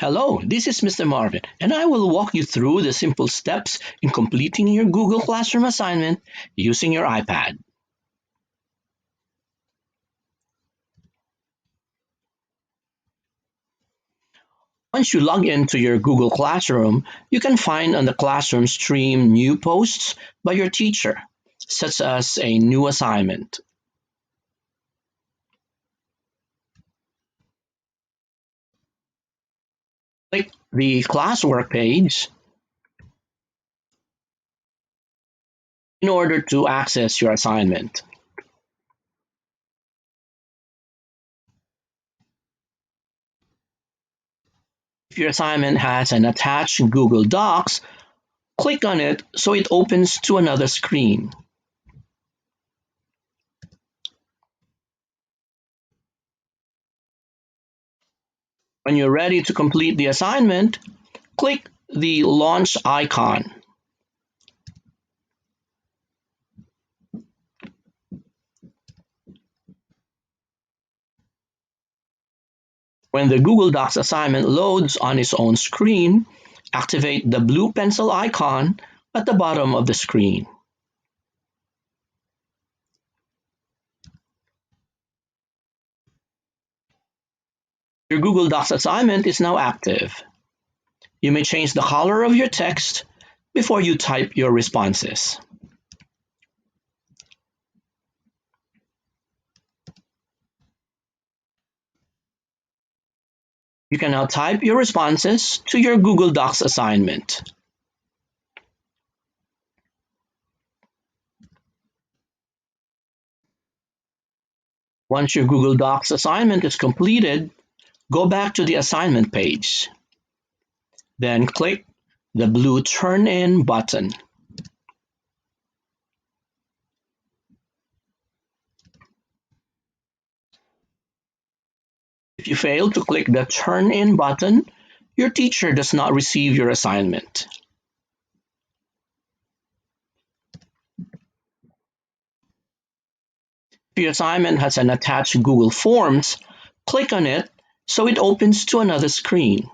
Hello, this is Mr. Marvin, and I will walk you through the simple steps in completing your Google Classroom assignment using your iPad. Once you log into your Google Classroom, you can find on the Classroom stream new posts by your teacher, such as a new assignment. Click the classwork page in order to access your assignment. If your assignment has an attached Google Docs, click on it so it opens to another screen. When you're ready to complete the assignment, click the launch icon. When the Google Docs assignment loads on its own screen, activate the blue pencil icon at the bottom of the screen. Your Google Docs assignment is now active. You may change the color of your text before you type your responses. You can now type your responses to your Google Docs assignment. Once your Google Docs assignment is completed, go back to the assignment page. Then click the blue Turn In button. If you fail to click the Turn In button, your teacher does not receive your assignment. If your assignment has an attached Google Forms, click on it so it opens to another screen.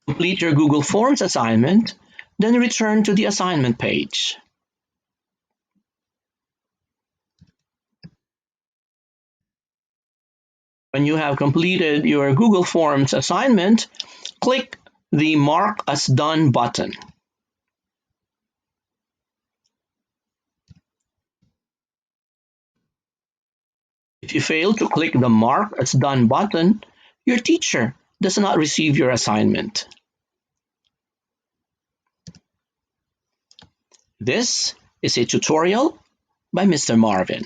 Complete your Google Forms assignment, then return to the assignment page. When you have completed your Google Forms assignment, click the Mark as Done button. If you fail to click the Mark as Done button, your teacher does not receive your assignment. This is a tutorial by Mr. Marvin.